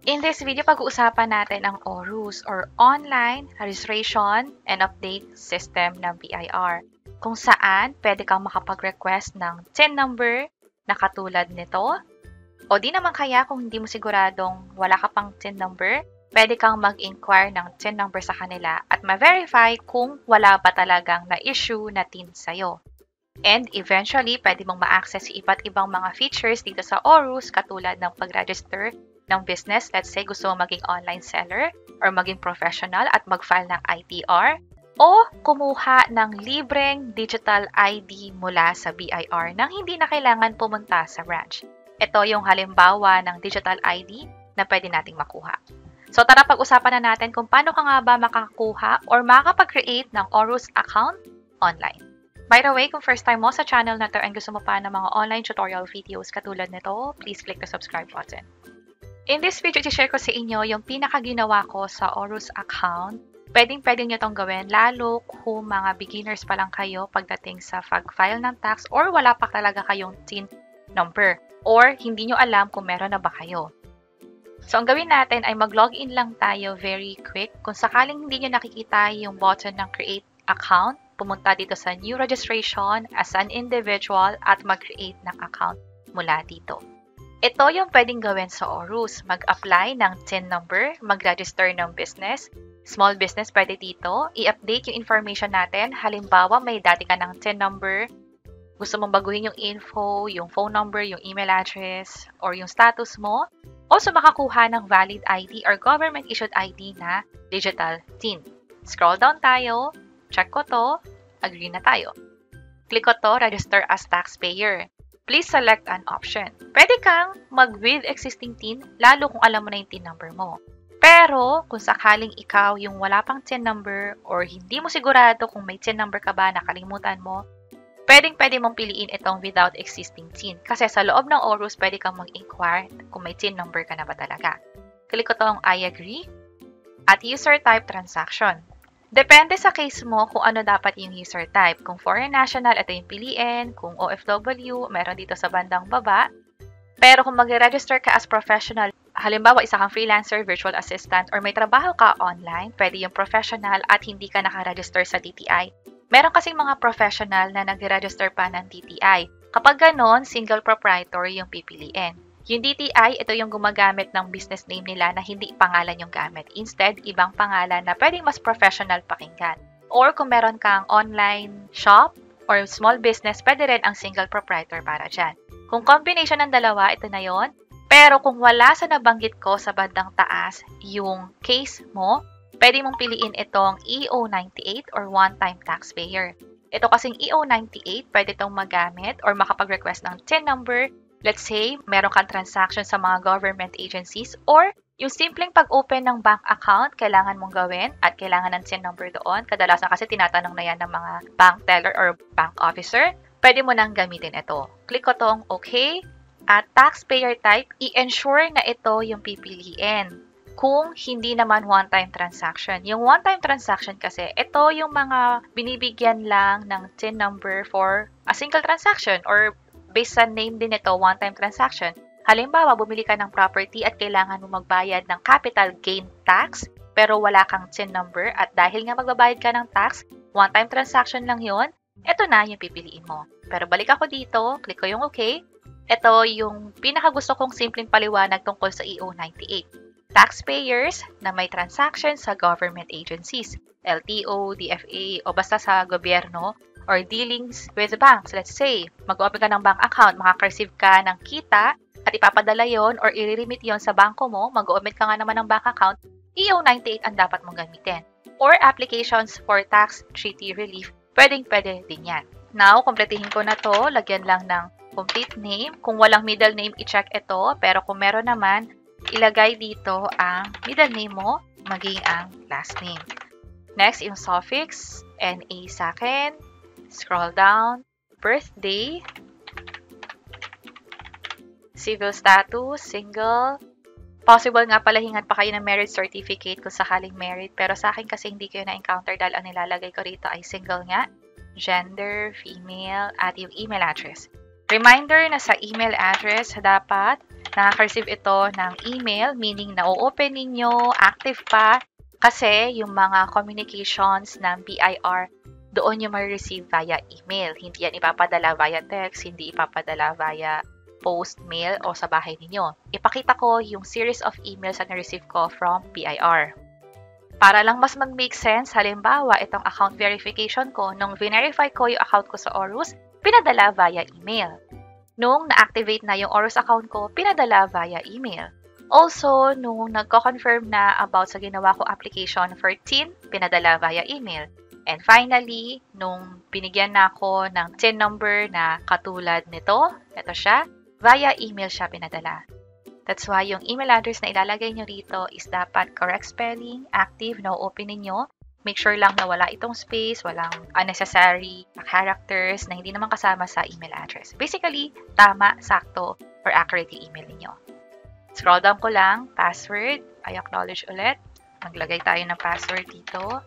In this video, pag-uusapan natin ang ORUS or Online Registration and Update System ng BIR, kung saan pwede kang makapag-request ng TIN number na katulad nito. O di naman kaya kung hindi mo siguradong wala ka pang TIN number, pwede kang mag-inquire ng TIN number sa kanila at ma-verify kung wala ba talagang na-issue na TIN sa'yo. And eventually, pwede mong ma-access yung iba't ibang mga features dito sa ORUS katulad ng pag-register ng business. Let's say gusto mo maging online seller or maging professional at mag-file ng ITR o kumuha ng libreng digital ID mula sa BIR nang hindi na kailangan pumunta sa branch. Ito yung halimbawa ng digital ID na pwede nating makuha. So tara pag-usapan na natin kung paano ka nga ba makakakuha or makakapag-create ng ORUS account online. By the way, kung first time mo sa channel na to and gusto mo pa ng mga online tutorial videos katulad nito, please click the subscribe button. In this video, i-share ko sa inyo yung pinakaginawa ko sa ORUS account. Pwedeng-pwede nyo itong gawin, lalo kung mga beginners pa lang kayo pagdating sa pag-file ng tax or wala pa talaga kayong TIN number or hindi nyo alam kung meron na ba kayo. So, ang gawin natin ay mag-login lang tayo very quick. Kung sakaling hindi nyo nakikita yung button ng Create Account, pumunta dito sa New Registration as an individual at mag-create ng account mula dito. Ito yung pwedeng gawin sa ORUS. Mag-apply ng TIN number, mag-register ng business. Small business pwede dito. I-update yung information natin. Halimbawa, may dati ka ng TIN number. Gusto mong baguhin yung info, yung phone number, yung email address, or yung status mo. Also, makakuha ng valid ID or government-issued ID na digital TIN. Scroll down tayo. Check ko to. Agree na tayo. Click ko to, register as taxpayer. Please select an option. Pwede kang mag-with existing TIN, lalo kung alam mo na yung TIN number mo. Pero, kung sakaling ikaw yung wala pang TIN number or hindi mo sigurado kung may TIN number ka ba, nakalimutan mo, pwede mong piliin itong without existing TIN. Kasi sa loob ng ORUS, pwede kang mag-inquire kung may TIN number ka na ba talaga. Click ko tong I agree at user type transaction. Depende sa case mo kung ano dapat yung user type. Kung foreign national, ito yung piliin. Kung OFW, meron dito sa bandang baba. Pero kung mag-register ka as professional, halimbawa isa kang freelancer, virtual assistant, or may trabaho ka online, pwede yung professional at hindi ka nakaregister sa DTI. Meron kasing mga professional na nag-register pa ng DTI. Kapag ganon, single proprietor yung pipiliin. Yung DTI, ito yung gumagamit ng business name nila na hindi pangalan yung gamit. Instead, ibang pangalan na pwedeng mas professional pakinggan. Or kung meron kang online shop or small business, pwede rin ang single proprietor para dyan. Kung combination ng dalawa, ito na yon. Pero kung wala sa nabanggit ko sa bandang taas yung case mo, pwede mong piliin itong EO98 or one-time taxpayer. Ito kasing EO98, pwede itong magamit or makapag-request ng TIN number. Let's say, meron kang transaction sa mga government agencies or yung simpleng pag-open ng bank account, kailangan mong gawin at kailangan ng TIN number doon. Kadalasan kasi tinatanong na yan ng mga bank teller or bank officer. Pwede mo nang gamitin ito. Click ko tong OK. At taxpayer type, i-ensure na ito yung pipiliin. Kung hindi naman one-time transaction. Yung one-time transaction kasi, ito yung mga binibigyan lang ng TIN number for a single transaction or based sa name din ito, one-time transaction. Halimbawa, bumili ka ng property at kailangan mo magbayad ng capital gain tax pero wala kang TIN number at dahil nga magbabayad ka ng tax, one-time transaction lang yon, ito na yung pipiliin mo. Pero balik ako dito, click ko yung OK. Ito yung pinakagusto kong simpleng paliwanag tungkol sa EO98. Taxpayers na may transaction sa government agencies, LTO, DFA, o basta sa gobyerno, or dealings with banks. Let's say, mag-open ka ng bank account, makaka-receive ka ng kita at ipapadala yon or i-remit yon sa banko mo, mag-open ka nga naman ng bank account, EO98 ang dapat mong gamitin. Or applications for tax treaty relief, pwede din yan. Now, kumpletehin ko na to, lagyan lang ng complete name. Kung walang middle name, i-check ito. Pero kung meron naman, ilagay dito ang middle name mo, maging ang last name. Next, yung suffix, NA sa akin. Scroll down, birthday, civil status, single. Possible nga pala hingan pa kayo ng marriage certificate kung sakaling married. Pero sa akin kasi hindi ko yun na-encounter dahil ang nilalagay ko rito ay single nga. Gender, female, at yung email address. Reminder na sa email address, dapat Nakaka-receive ito ng email, meaning na-open ninyo, active pa, kasi yung mga communications ng BIR, doon yung ma-receive via email. Hindi yan ipapadala via text, hindi ipapadala via post, mail, o sa bahay ninyo. Ipakita ko yung series of emails na na-receive ko from BIR. Para lang mas mag-make sense, halimbawa, itong account verification ko, nung verify ko yung account ko sa Orus, pinadala via email. Nung na-activate na yung Orus account ko, pinadala via email. Also, nung nagko-confirm na about sa ginawa ko application for TIN, pinadala via email. And finally, nung binigyan na ako ng TIN number na katulad nito, ito siya, via email siya pinadala. That's why yung email address na ilalagay nyo rito is dapat correct spelling, active, no-open ninyo. Make sure lang na wala itong space, walang unnecessary characters na hindi naman kasama sa email address. Basically, tama, sakto, or accurate yung email ninyo. Scroll down ko lang, password, I acknowledge ulit. Maglagay tayo ng password dito.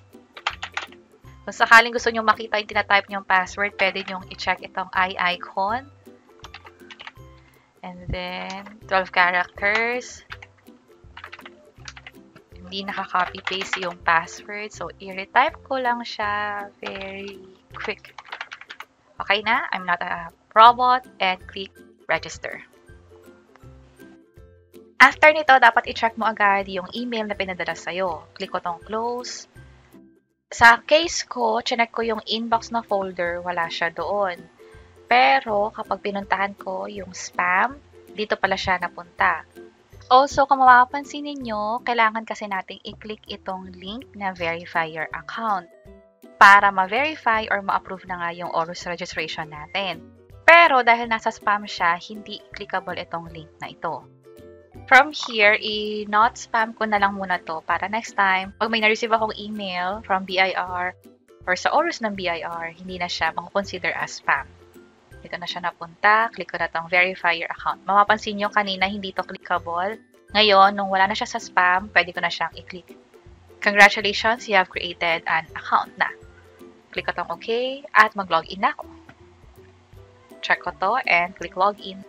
Kung sakaling gusto nyo makita yung tinatype nyong password, pwede nyong i-check itong eye icon. And then, 12 characters. Hindi nakaka-copy-paste yung password. So, i-retype ko lang siya very quick. Okay na? I'm not a robot. And click register. After nito, dapat i-check mo agad yung email na pinadala sa'yo. Click ko tong close. Sa case ko, chinek ko yung inbox na folder, wala siya doon. Pero, kapag pinuntahan ko yung spam, dito pala siya napunta. Also, kung mapapansin ninyo, kailangan kasi nating i-click itong link na verify your account para ma-verify or ma-approve na nga yung Orus registration natin. Pero, dahil nasa spam siya, hindi clickable itong link na ito. From here, i-not spam ko na lang muna to para next time, pag may na-receive akong email from BIR or sa Orus ng BIR, hindi na siya makukonsider as spam. Dito na siya napunta. Click ko na itong verify your account. Mapapansin nyo kanina hindi to clickable. Ngayon, nung wala na siya sa spam, pwede ko na siyang i-click. Congratulations, you have created an account na. Click ko itong okay at mag-login na ako. Check ko to and click login.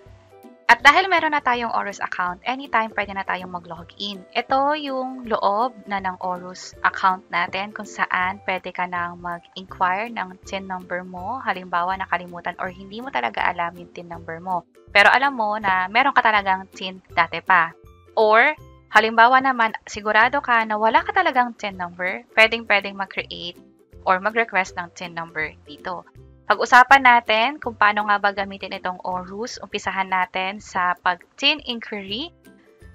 At dahil meron na tayong Orus account, anytime pwede na tayong mag-login. Ito yung loob na ng Orus account natin kung saan pwede ka nang mag-inquire ng TIN number mo. Halimbawa, nakalimutan or hindi mo talaga alam yung TIN number mo. Pero alam mo na meron ka talagang TIN dati pa. Or, halimbawa naman, sigurado ka na wala ka talagang TIN number, pwedeng mag-create or mag-request ng TIN number dito. Pag-usapan natin kung paano nga ba gamitin itong Orus. Umpisahan natin sa pag-TIN inquiry.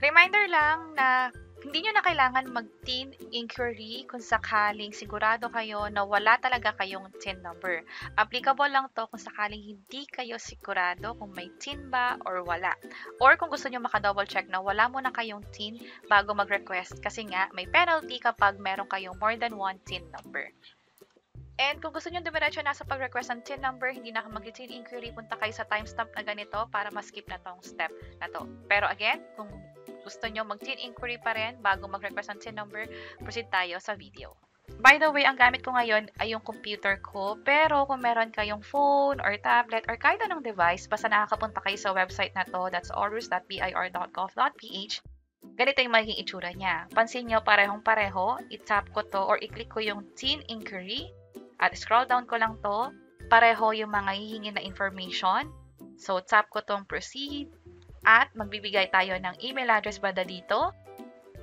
Reminder lang na hindi nyo na kailangan mag-TIN inquiry kung sakaling sigurado kayo na wala talaga kayong TIN number. Applicable lang to kung sakaling hindi kayo sigurado kung may TIN ba or wala. Or kung gusto nyo maka-double check na wala mo na kayong TIN bago mag-request kasi nga may penalty kapag meron kayong more than one TIN number. And kung gusto nyo dumiretso na sa pag-request ng TIN number, hindi na mag-TIN inquiry, punta kayo sa timestamp na ganito para ma-skip na tong step na to. Pero again, kung gusto nyo mag-TIN inquiry pa rin bago mag-request ng TIN number, proceed tayo sa video. By the way, ang gamit ko ngayon ay yung computer ko, pero kung meron kayong phone or tablet or kahit anong device, basta nakakapunta kayo sa website na to, that's orus.bir.gov.ph, ganito yung magiging itsura niya. Pansin nyo, parehong-pareho, i-tap ko to or i-click ko yung TIN inquiry. At scroll down ko lang to, pareho yung mga hihingi na information. So, tap ko tong proceed at magbibigay tayo ng email address banda dito.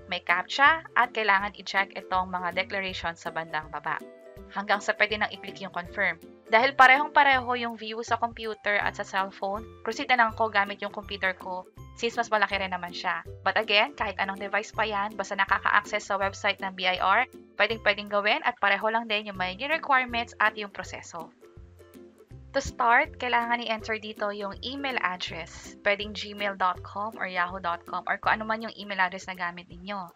May CAPTCHA at kailangan i-check itong mga declarations sa bandang baba. Hanggang sa pwede nang i-click yung confirm. Dahil parehong-pareho yung view sa computer at sa cellphone, proceed na lang ko gamit yung computer ko since mas malaki rin naman siya. But again, kahit anong device pa yan, basta nakaka-access sa website ng BIR, pwedeng gawin at pareho lang din yung magiging requirements at yung proseso. To start, kailangan i-enter dito yung email address. Pwedeng gmail.com or yahoo.com or kung ano man yung email address na gamit ninyo.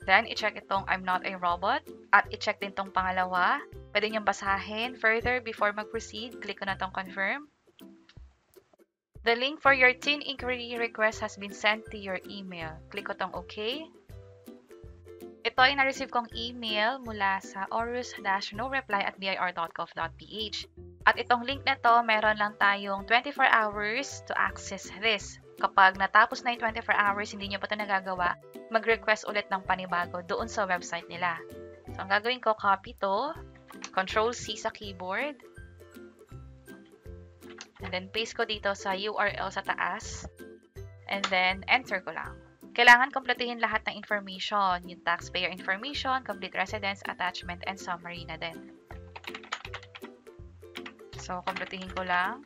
Then, i-check itong I'm not a robot at i-check din itong pangalawa. Pwede nyo basahin further before mag-proceed. Click ko na itong confirm. The link for your TIN inquiry request has been sent to your email. Click ko itong OK. Ito ay na-receive kong email mula sa orus-noreply@bir.gov.ph. At itong link na to, meron lang tayong 24 hours to access this. Kapag natapos na yung 24 hours, hindi nyo pa ito nagagawa, mag-request ulit ng panibago doon sa website nila. So, ang gagawin ko, copy to, Control-C sa keyboard, and then paste ko dito sa URL sa taas, and then enter ko lang. Kailangan kumpletuhin lahat ng information, yung taxpayer information, complete residence, attachment, and summary na din. So, kumpletuhin ko lang.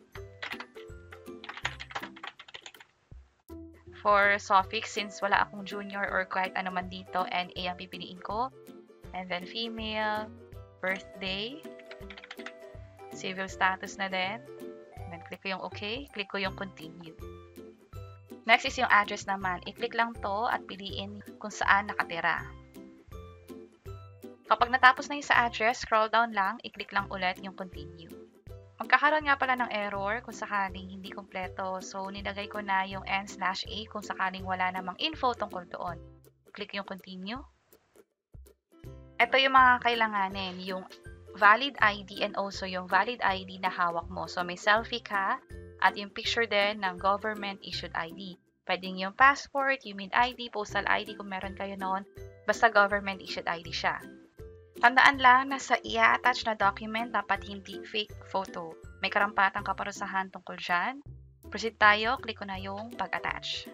For suffix, since wala akong junior or kahit ano man dito, NA ang pipiliin ko. And then female, birthday, civil status na din. And then click ko yung OK, click ko yung continue. Next is yung address naman. I-click lang to at piliin kung saan nakatira. Kapag natapos na yung sa address, scroll down lang, i-click lang ulit yung continue. Magkakaroon nga pala ng error kung sakaling hindi kumpleto. So, nilagay ko na yung n/a kung sakaling wala namang info tungkol doon. Click yung continue. Ito yung mga kailanganin, yung valid ID and also yung valid ID na hawak mo. So, may selfie ka at yung picture din ng government-issued ID. Pwedeng yung passport, UMID ID, postal ID kung meron kayo noon. Basta government-issued ID siya. Tandaan lang na sa i-attach na document, dapat hindi fake photo. May karampatang kaparusahan tungkol dyan. Proceed tayo, click ko na yung pag-attach.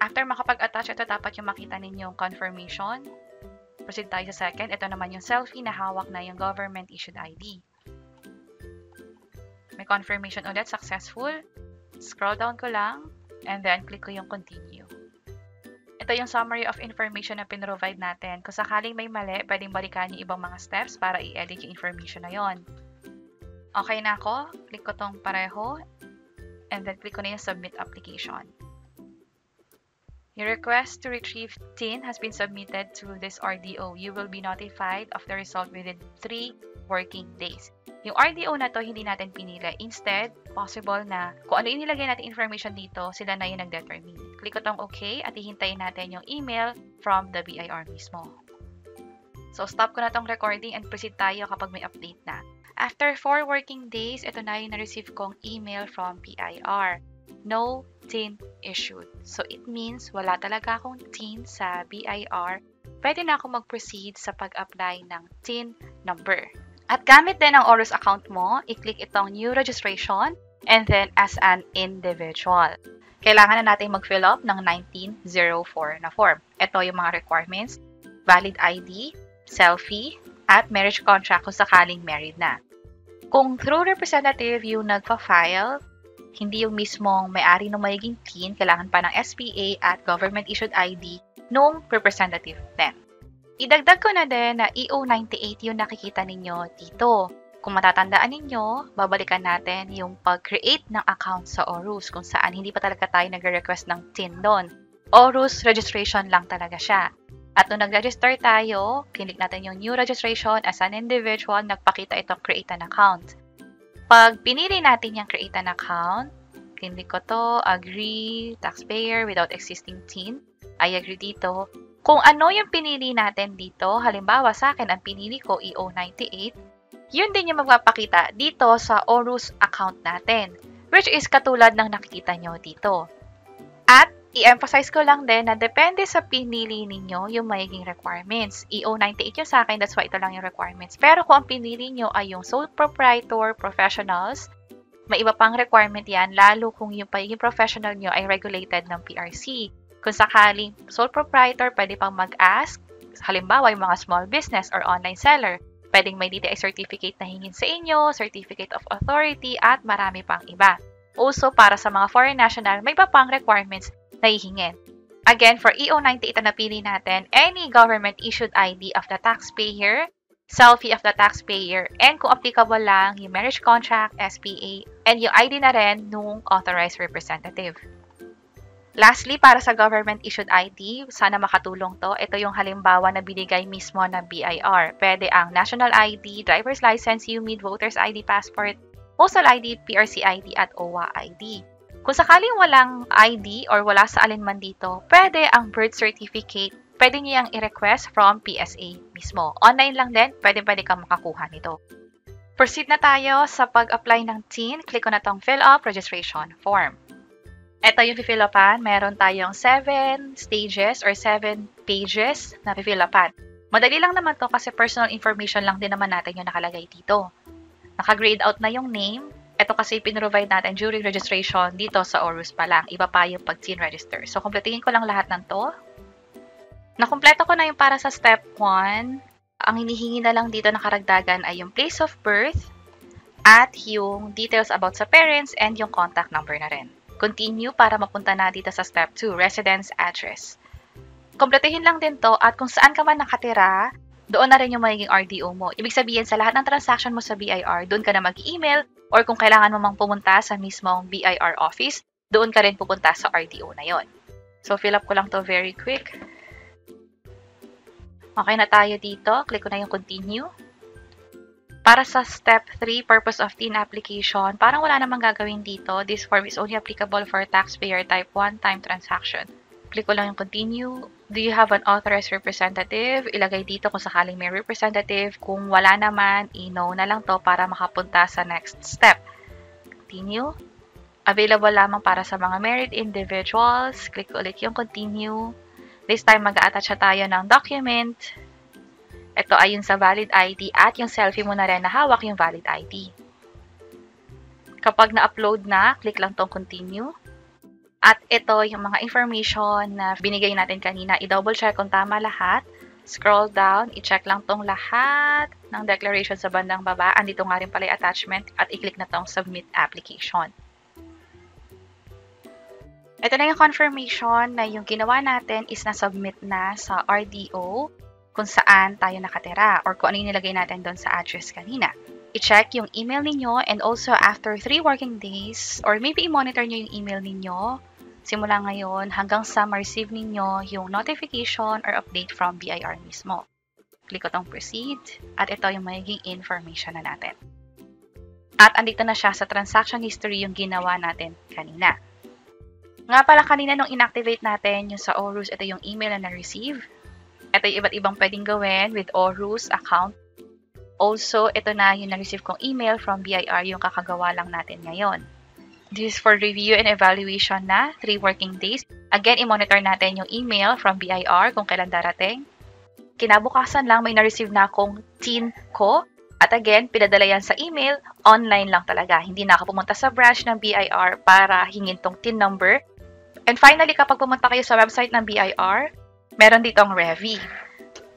After makapag-attach, ito dapat yung makita ninyong confirmation. Proceed tayo sa second. Ito naman yung selfie na hawak na yung government-issued ID. May confirmation ulit, successful. Scroll down ko lang, and then click ko yung continue. Ito yung summary of information na pinrovide natin. Kung sakaling may mali, pwedeng balikan yung ibang mga steps para i-edit yung information na yon. Okay na ako. Click ko tong pareho. And then click ko na yung submit application. Your request to retrieve TIN has been submitted to this RDO. You will be notified of the result within 3 working days. Yung RDO na to, hindi natin pinili. Instead, possible na kung ano yung nilagay natin information dito, sila na yung nag-determine. Click ko tong OK at hihintayin natin yung email from the BIR mismo. So, stop ko na tong recording and proceed tayo kapag may update na. After 4 working days, ito na yung na-receive kong email from BIR. No TIN issued. So, it means wala talaga akong TIN sa BIR. Pwede na ako mag-proceed sa pag-apply ng TIN number. At gamit din ang ORUS account mo, i-click itong New Registration and then as an individual. Kailangan na natin mag-fill up ng 1904 na form. Ito yung mga requirements, valid ID, selfie, at marriage contract kung sakaling married na. Kung through representative yung nagpa-file, hindi yung mismong may-ari ng magiging TIN, kailangan pa ng SPA at government-issued ID nung representative din. Idagdag ko na din na EO98 yung nakikita ninyo dito. Kung matatandaan ninyo, babalikan natin yung pag-create ng account sa ORUS kung saan hindi pa talaga tayo nag-request ng TIN doon. ORUS registration lang talaga siya. At nung nag-register tayo, click natin yung new registration as an individual, nagpakita itong create an account. Pag pinili natin yung create an account, click ko to, agree, taxpayer without existing TIN. I agree dito. Kung ano yung pinili natin dito, halimbawa sa akin, ang pinili ko EO98, yun din yung magpapakita dito sa ORUS account natin, which is katulad ng nakikita nyo dito. At i-emphasize ko lang din na depende sa pinili ninyo yung magiging requirements. EO98 yung sa akin, that's why ito lang yung requirements. Pero kung ang pinili nyo ay yung sole proprietor, professionals, may iba pang requirement yan, lalo kung yung pagiging professional nyo ay regulated ng PRC. Kung sakaling sole proprietor, pwede pang mag-ask, halimbawa yung mga small business or online seller, pwedeng may DTI certificate na hingin sa inyo, certificate of authority, at marami pang iba. Also, para sa mga foreign national, may iba pang requirements na hihingin. Again, for EO98 na napili natin, any government-issued ID of the taxpayer, selfie of the taxpayer, and kung applicable lang, yung marriage contract, SPA, and yung ID na rin nung authorized representative. Lastly, para sa government-issued ID, sana makatulong to. Ito yung halimbawa na binigay mismo ng BIR. Pwede ang national ID, driver's license, UMID, voter's ID, passport, postal ID, PRC ID, at OWA ID. Kung sakaling walang ID or wala sa alinman dito, pwede ang birth certificate pwede niyo yung i-request from PSA mismo. Online lang din, pwede kang makakuha nito. Proceed na tayo sa pag-apply ng TIN. Click ko na tong fill up registration form. Ito yung fill upan. Meron tayong 7 stages or 7 pages na fill upan. Madali lang naman to kasi personal information lang din naman natin yung nakalagay dito. Naka-grade out na yung name. Ito kasi pinrovide natin during registration dito sa ORUS pa lang. Iba pa yung pag-TIN register. So, kumpletingin ko lang lahat ng to. Nakumpleto ko na yung para sa step 1. Ang hinihingi na lang dito na karagdagan ay yung place of birth at yung details about sa parents and yung contact number na rin. Continue para mapunta na dito sa step 2, residence address. Kumpletuhin lang din to at kung saan ka man nakatira, doon na rin yung magiging RDO mo. Ibig sabihin, sa lahat ng transaction mo sa BIR, doon ka na mag-email or kung kailangan mo mang pumunta sa mismong BIR office, doon ka rin pupunta sa RDO na yon. So, fill up ko lang to very quick. Okay na tayo dito. Click ko na yung continue. Para sa step 3, purpose of TIN application, parang wala namang gagawin dito. This form is only applicable for taxpayer type 1 time transaction. Click ko lang yung continue. Do you have an authorized representative? Ilagay dito kung sakaling may representative. Kung wala naman, i-no na lang to para makapunta sa next step. Continue. Available lamang para sa mga married individuals. Click ulit yung continue. This time, mag-a-attach tayo ng document. Ito ay yung sa valid ID at yung selfie mo na rin na hawak yung valid ID. Kapag na-upload na, click lang tong continue. At ito yung mga information na binigay natin kanina. I-double check kung tama lahat. Scroll down, i-check lang tong lahat ng declaration sa bandang baba. Andito nga rin pala yung attachment at i-click na tong submit application. Ito na yung confirmation na yung ginawa natin is na-submit na sa RDO kung saan tayo nakatira or kung ano yung nilagay natin doon sa address kanina. I-check yung email ninyo and also after 3 working days or maybe i-monitor nyo yung email ninyo simula ngayon hanggang sa ma-receive ninyo yung notification or update from BIR mismo. Click ko tong proceed at ito yung magiging information na natin. At andito na siya sa transaction history yung ginawa natin kanina. Nga pala kanina nung inactivate natin yung sa ORUS, ito yung email na na-receive. Ito yung iba't ibang pwedeng gawin with ORUS account. Also, ito na yung na-receive kong email from BIR yung kakagawa lang natin ngayon. This is for review and evaluation na 3 working days. Again, i-monitor natin yung email from BIR kung kailan darating. Kinabukasan lang may na-receive na akong TIN ko. At again, pinadala yan sa email, online lang talaga. Hindi na ako pumunta sa branch ng BIR para hingin tong TIN number. And finally, kapag pumunta kayo sa website ng BIR, meron ditong Revy.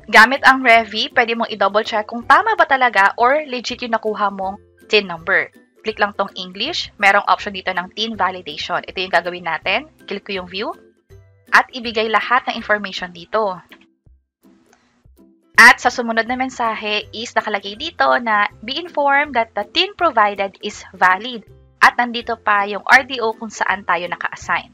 Gamit ang Revy, pwede mong i-double check kung tama ba talaga or legit yung nakuha mong TIN number. Click lang tong English. Merong option dito ng TIN validation. Ito yung gagawin natin. Click ko yung view. At ibigay lahat ng information dito. At sa sumunod na mensahe is nakalagay dito na be informed that the TIN provided is valid. At nandito pa yung RDO kung saan tayo naka-assign.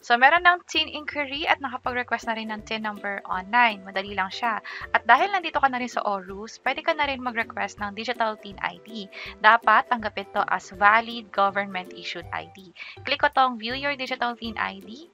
So, meron ng TIN inquiry at nakapag-request na rin ng TIN number online. Madali lang siya. At dahil nandito ka na rin sa ORUS, pwede ka na rin mag-request ng digital TIN ID. Dapat tanggapin to as valid government-issued ID. Click ko tong View Your Digital TIN ID.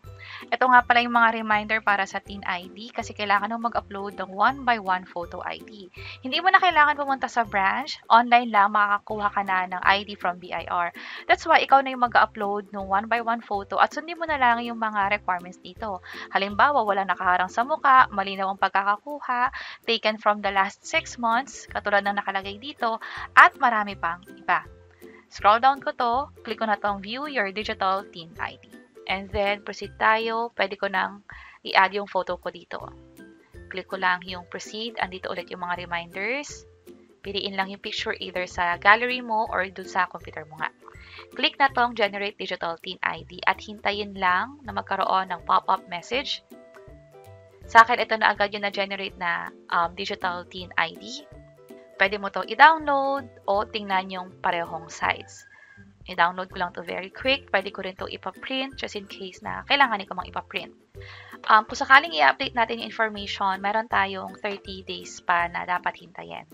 Ito nga pala yung mga reminder para sa TIN ID kasi kailangan mo mag-upload ng 1x1 photo ID. Hindi mo na kailangan pumunta sa branch. Online lang makakakuha ka na ng ID from BIR. That's why ikaw na yung mag-upload ng 1x1 photo at sundin mo na lang yung mga requirements dito. Halimbawa, wala nakaharang sa muka, malinaw ang pagkakakuha, taken from the last 6 months, katulad ng nakalagay dito, at marami pang iba. Scroll down ko to, click ko na tong View Your Digital TIN ID. And then, proceed tayo. Pwede ko nang i-add yung photo ko dito. Click ko lang yung proceed. Andito ulit yung mga reminders. Piliin lang yung picture either sa gallery mo or dun sa computer mo nga. Click na tong Generate Digital TIN ID at hintayin lang na magkaroon ng pop-up message. Sa akin, ito na agad yung na-generate na Digital TIN ID. Pwede mo to i-download o tingnan yung parehong size. I-download ko lang to very quick. Pwede ko rin to ipa-print just in case na kailangan ko mang ipa-print. Kung sakaling i-update natin yung information, meron tayong 30 days pa na dapat hintayin.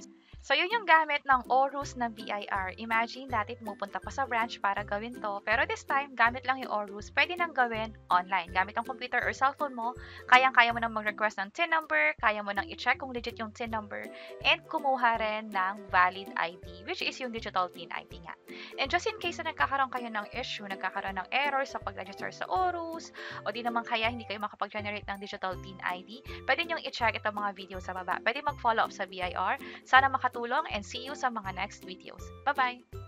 So, yun yung gamit ng ORUS ng BIR. Imagine, dati pumupunta pa sa branch para gawin to. Pero this time, gamit lang yung ORUS. Pwede nang gawin online. Gamit ang computer or cellphone mo, kayang-kaya mo nang mag-request ng TIN number, kaya mo nang i-check kung legit yung TIN number, and kumuha rin ng valid ID, which is yung digital TIN ID nga. And just in case na nagkakaroon kayo ng issue, nagkakaroon ng error sa pag-register sa ORUS, o di naman kaya hindi kayo makapag-generate ng digital TIN ID, pwede nyo i-check itong mga video sa baba. Pwede mag-follow up sa BIR. Sana makatulong and see you sa mga next videos. Bye-bye!